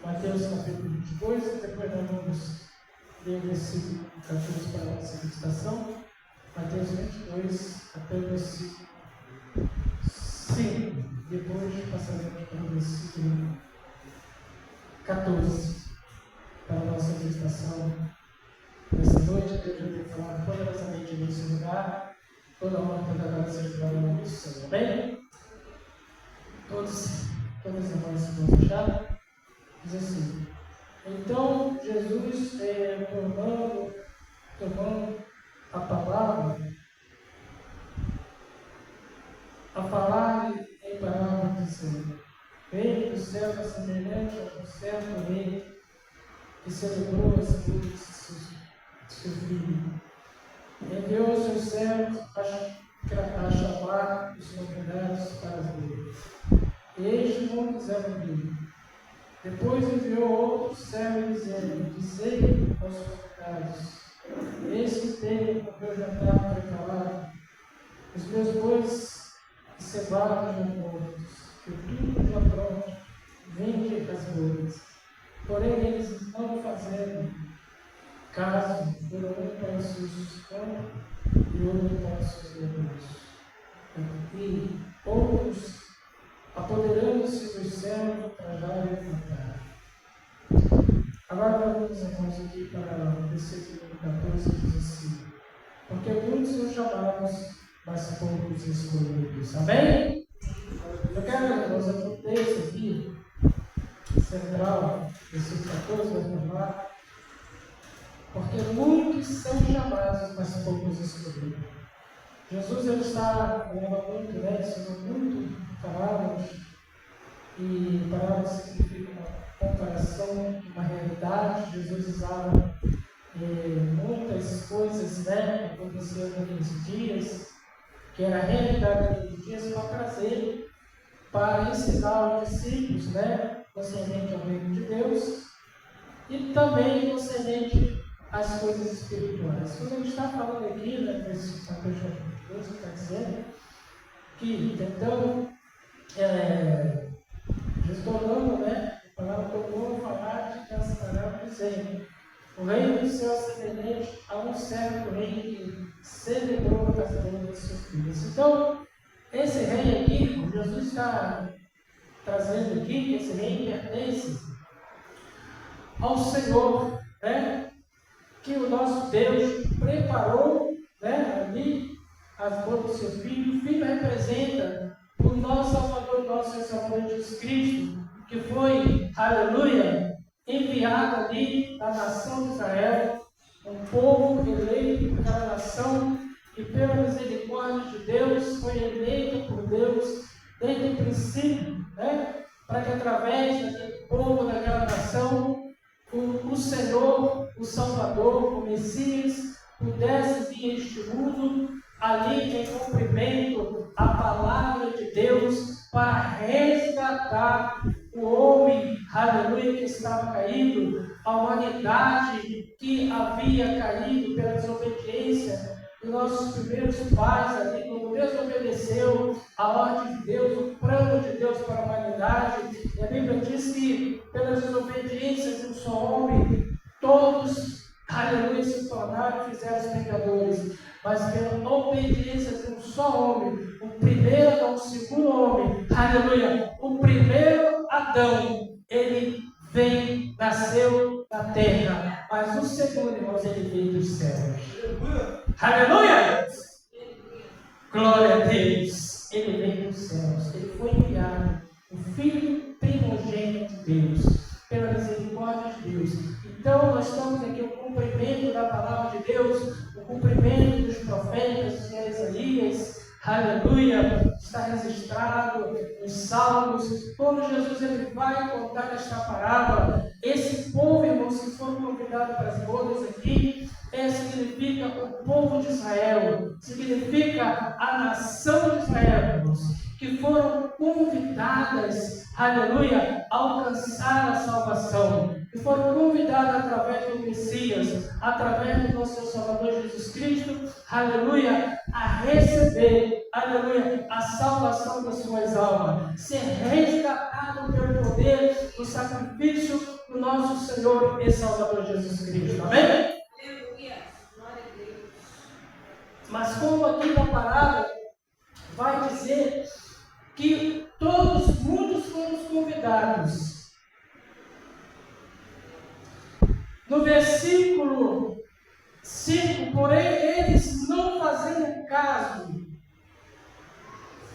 Mateus capítulo 22, e depois nós vamos ler o versículo 14 para a nossa meditação. Mateus 22, até o versículo 5. Depois passaremos para o versículo 14 para a nossa meditação. Nessa noite, Deus vai ter falado poderosamente nesse lugar. Toda a honra, toda a glória seja para o nome do Senhor. Amém? Todas as irmãs se vão fechar. Diz assim: então Jesus, tomando a palavra, a falar em parábola, dizendo: reino do céu é semelhante a um certo rei que celebrou as bodas de seu filho. Enviou seus servos a chamar os convidados para as bodas. Estes não quiseram vir. Depois enviou outro servo dizendo: dizei aos convidados: eis que tenho o meu jantar preparado, os meus bois e cevados já mortos, que tudo já pronto, vinde as bodas. Porém eles não fazendo caso, foram um para os seus campos e outro para os seus negócios. E outros, apoderando-se dos céus, trajaram e mataram. Agora vamos, irmãos, aqui para o versículo 14, que diz assim: porque muitos são chamados, mas poucos escolhidos. Amém? Eu quero, irmãos, aqui um texto aqui, central, versículo 14, vamos lá. Porque muitos são chamados, mas poucos escolhidos. Jesus ele está falando muito, ensinando muito parábolas, e parábolas significa uma comparação, uma realidade. Jesus usava muitas coisas que aconteciam naqueles dias, que era a realidade daqueles dias, para trazer, para ensinar os discípulos, concernente ao reino de Deus, e também concernente às coisas espirituais. Quando a gente está falando aqui, nesse capítulo 2, que está dizendo que, então, restornando, a palavra tomou a falar de Castarão, dizendo: o reino do céu é semelhante a um certo rei que celebrou o casamento de seus filhos. Então, esse rei aqui, Jesus está trazendo aqui que esse rei pertence ao Senhor, que o nosso Deus preparou, ali as bodas do seu filho. O filho representa o nosso Salvador, o nosso Salvador Jesus Cristo, que foi, aleluia, enviado ali da nação de Israel, um povo eleito por aquela nação, que pela misericórdia de Deus foi eleito por Deus desde o princípio, para que através daquele povo, daquela nação, o Senhor, o Salvador, o Messias, pudesse vir a este mundo, ali em cumprimento à palavra de Deus, para resgatar o homem, aleluia, que estava caído, a humanidade que havia caído pela desobediência dos nossos primeiros pais, ali, quando desobedeceu a ordem de Deus, o plano de Deus para a humanidade. E a Bíblia diz que pelas desobediências de um só homem, todos, aleluia, se tornaram e fizeram pecadores. Mas pela obediência de um só homem, o primeiro Adão, o segundo homem, aleluia, o primeiro Adão, ele nasceu na terra, mas o segundo, irmãos, ele veio dos céus. Aleluia! Glória a Deus! Ele veio dos céus, ele foi enviado, o Filho primogênito de Deus, pela misericórdia de Deus. Então, nós estamos aqui no cumprimento da palavra de Deus, o cumprimento dos profetas, de Isaías, aleluia, está registrado nos Salmos. Quando Jesus ele vai contar esta parábola, esse povo, irmãos, que foram convidados para as bodas aqui, significa o povo de Israel, significa a nação de Israel, irmãos, que foram convidadas, aleluia, a alcançar a salvação, que foram convidadas através do Messias, através do nosso Salvador Jesus Cristo, aleluia, a receber, aleluia, a salvação das suas almas, ser resgatado pelo poder do sacrifício do nosso Senhor e Salvador Jesus Cristo. Amém? Mas como aqui na parábola vai dizer que muitos foram convidados. No versículo 5, porém eles não fazendo caso,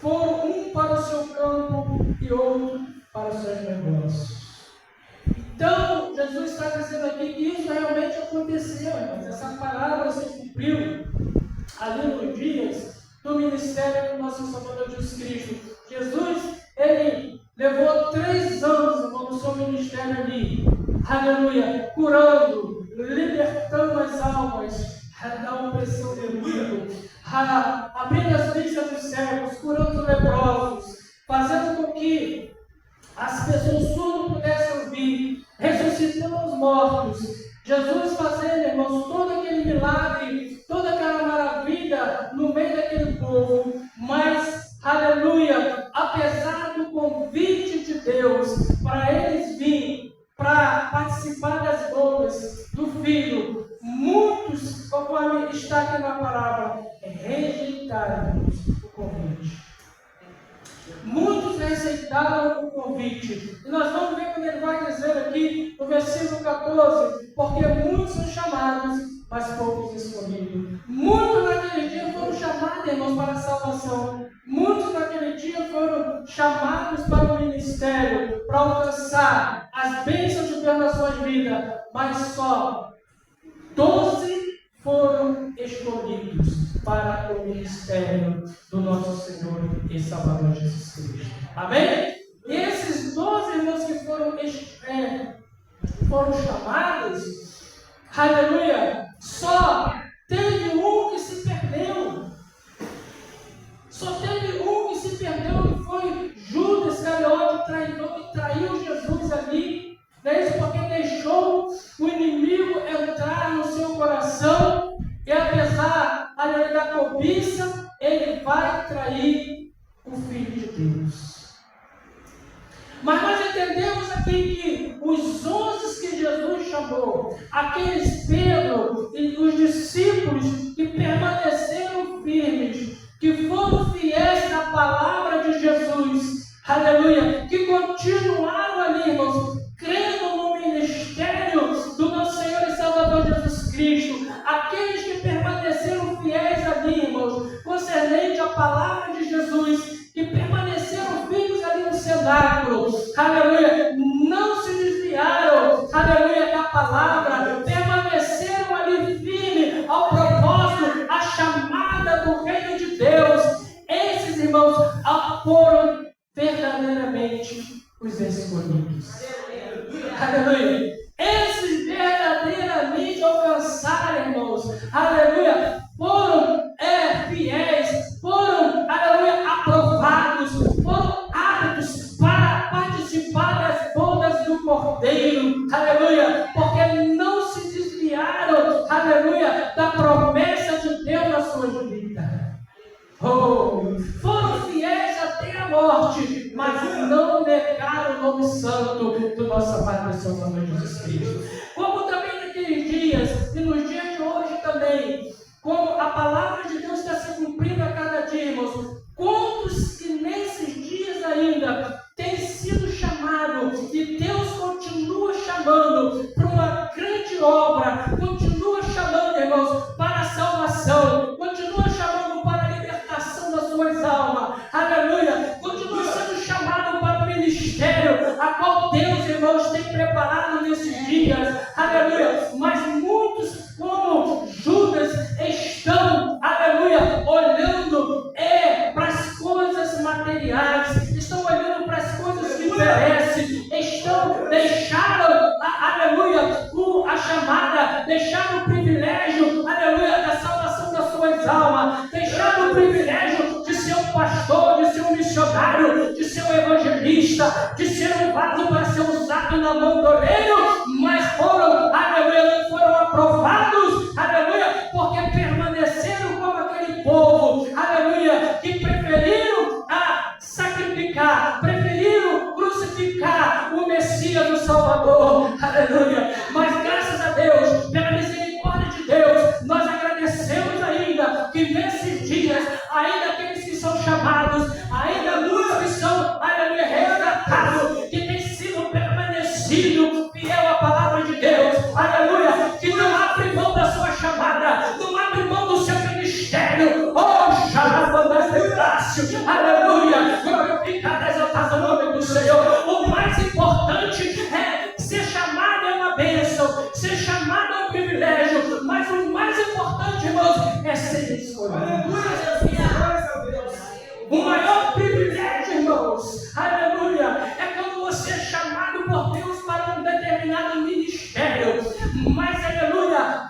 foram um para o seu campo e outro para os seus negócios. Então, Jesus está dizendo aqui que isso realmente aconteceu, mas essa palavra se cumpriu ali nos dias do ministério do nosso Salvador Jesus Cristo. Jesus, ele levou 3 anos no seu ministério ali, aleluia, curando, libertando as almas da opressão do inimigo, abrindo as vistas dos cegos, curando os leprosos, fazendo com que as pessoas surdas pudessem ouvir, ressuscitando os mortos. Jesus fazendo, irmãos, todo aquele milagre, toda aquela maravilha no meio daquele povo, mas, aleluia, apesar do convite de Deus para eles virem para participar das bodas do Filho, muitos, conforme está aqui na palavra, rejeitaram o convite. Muitos rejeitaram o convite. E nós vamos ver quando ele vai dizer aqui no versículo 14, porque muitos são chamados, mas poucos escolhidos. Muitos naquele dia foram chamados, irmãos, para a salvação. Muitos naquele dia foram chamados para o ministério, para alcançar as bênçãos de Deus nas suas vidas, mas só 12 foram escolhidos para o ministério do nosso Senhor e Salvador Jesus Cristo. Amém? E esses 12 irmãos que foram chamados, aleluia, só teve um que se perdeu. Só teve um que se perdeu, que foi Judas Iscariote, traidor, que traiu Jesus ali. Não é isso? Porque deixou o inimigo entrar no seu coração. E apesar da cobiça, ele vai trair o Filho de Deus. Mas nós entendemos aqui que os 11 que Jesus chamou, aqueles Pedro e os discípulos que permaneceram firmes, que foram fiéis na palavra de Jesus, aleluia, que continuaram ali, irmãos, crendo no ministério do nosso Senhor e Salvador Jesus Cristo, aqueles que permaneceram fiéis ali, irmãos, concernente à palavra de Jesus, que permaneceram firmes ali no cenáculo, aleluia, não se desviaram, aleluia, da palavra, permaneceram ali firmes ao propósito, à chamada do reino de Deus. Esses irmãos foram verdadeiramente os escolhidos. Aleluia. Esses verdadeiramente alcançaram, irmãos, aleluia, foram fiéis, foram, aleluia, aprovados, foram aptos para participar das bodas do Cordeiro, aleluia, porque não se desviaram, aleluia, da promessa de Deus na sua vida. Foram fiéis até a morte, mas não negaram o nome santo do nosso amado Salvador Jesus Cristo. Como também naqueles dias, e nos dias de hoje também, como a palavra de Deus está se cumprindo a cada dia, irmãos, quantos que nesses dias ainda têm sido chamados, e Deus continua chamando para uma grande obra, continua chamando, irmãos, para a salvação, continua chamando para a libertação das suas almas, aleluia, continua sendo chamado para o ministério, a qual Deus, irmãos, tem preparado nesses dias, aleluia, mas muitos, como Judas, estão, aleluia, olhando para as coisas materiais, estão olhando para as coisas que perecem, deixaram, aleluia, a chamada, deixaram o privilégio, aleluia, da salvação das suas almas, deixaram o privilégio de ser um pastor, de ser um missionário, de ser um evangelista, de ser um vaso para ser usado na mão do oleiro, mas foram, aleluia, não foram aprovados, aleluia, porque permaneceram como aquele povo, aleluia, que preferiram sacrificar, preferiram crucificar o Messias Messias, do Salvador, aleluia. Mas graças a Deus, pela misericórdia de Deus, nós agradecemos ainda que nesses dias, ainda aqueles que são chamados, ainda muitos que são, aleluia, resgatados, que têm sido permanecido fiel à palavra de Deus, aleluia, que não abre mão da sua chamada, não abre mão do seu ministério, oh, xalabandastetácio, aleluia, glorificado, exaltado o nome do Senhor. O mais importante é ser chamado é uma bênção, ser chamado é um privilégio, mas o mais importante, irmãos, é ser escolhido. O maior privilégio, irmãos, aleluia, é quando você é chamado por Deus para um determinado ministério, mas aleluia,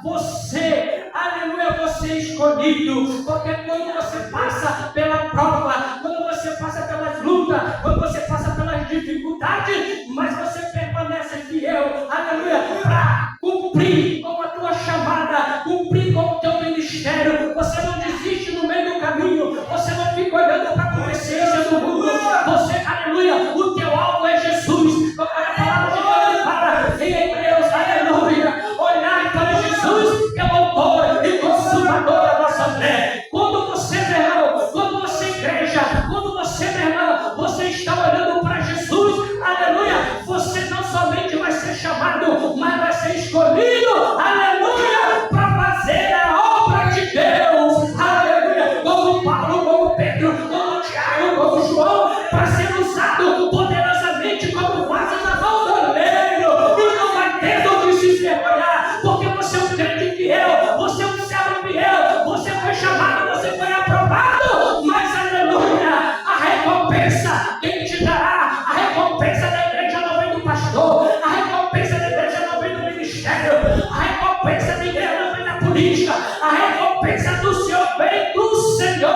você é escolhido, porque quando você passa pela prova, quando você passa pelas lutas, quando você passa pelas dificuldades, mas você permanece fiel, aleluia, para cumprir com a tua chamada, cumprir com o teu ministério, você não desiste no meio do caminho, você não fica olhando para a consciência do mundo, você, aleluia, o teu alvo é Jesus, como a palavra de Deus fala em Hebreus, aleluia, olhar para Jesus, que é o autor e consumador da nossa fé. Quando você, meu irmão, quando você igreja, quando você, meu irmão, você está olhando para Jesus, aleluia, você não somente vai ser chamado, mas vai ser escolhido, aleluia, para fazer a obra de Deus, aleluia, como Paulo, como Pedro, como Tiago, como João, para ser usado poderosamente como vasos na mão do oleiro, e não vai ter onde se envergonhar, porque você é um crente fiel, você é um servo fiel, você foi chamado, você foi aprovado, mas aleluia, a recompensa, quem te dará? A recompensa da igreja não vem do pastor, a recompensa da igreja não vem do ministério, a recompensa da igreja não vem da política, a recompensa do Senhor vem do Senhor,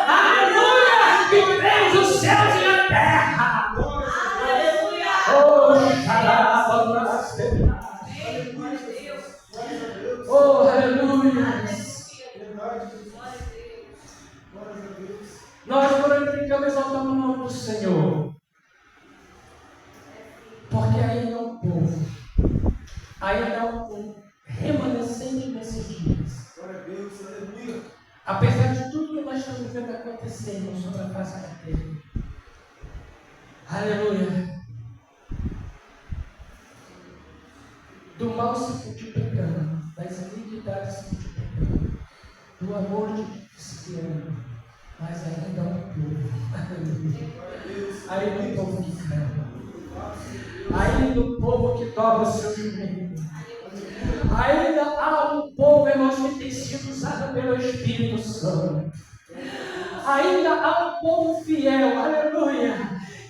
aleluia, que fez os céus e a terra. Aleluia. Oh, oh, aleluia. Nós glorificamos e exaltamos o nome do Senhor, porque ainda é um povo, ainda é um remanescente nesses dias. Apesar de tudo que nós estamos vendo acontecendo sobre a face da terra, aleluia, do mal se multiplicando, das iniquidades se multiplicando, do amor de se ama, mas ainda há um povo, aleluia, ainda um povo que clama, ainda um povo que dobra o seu joelho, ainda há um povo, irmãos, que tem sido usado pelo Espírito Santo, ainda há um povo fiel, aleluia,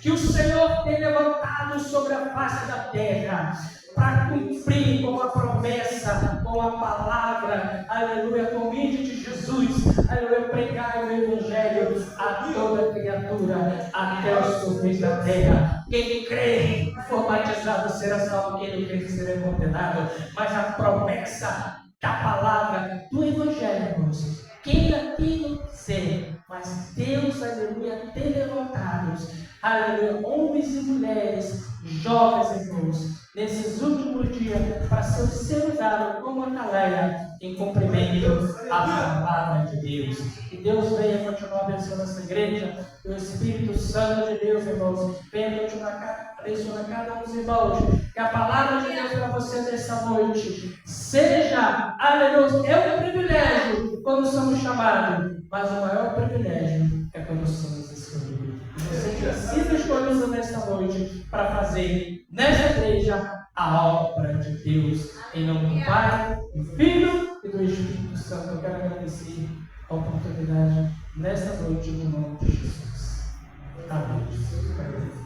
que o Senhor tem levantado sobre a face da terra, para cumprir com a promessa, com a palavra, aleluia, com o índio de Jesus, aleluia, pregar o Evangelho a toda criatura, até os confins da terra. Quem crê, for batizado, será salvo, quem não crê, será condenado. Mas a promessa da palavra do Evangelho, irmãos, queira quem não quiser, mas Deus, aleluia, tem levantados, aleluia, homens e mulheres, jovens irmãos, nesses últimos dias, para ser usado como Atalaia em cumprimento à palavra de Deus. Que Deus venha continuar abençoando essa igreja, que o Espírito Santo de Deus, irmãos, venha continuar abençoando cada um dos irmãos, que a palavra de Deus para você nessa noite seja, aleluia, é um privilégio quando somos chamados, mas o maior privilégio é quando somos escolhidos. Você tem sido escolhido nesta noite para fazer nessa igreja a obra de Deus, em nome do Pai, do Filho e do Espírito Santo. Eu quero agradecer a oportunidade nesta noite no nome de Jesus. Amém.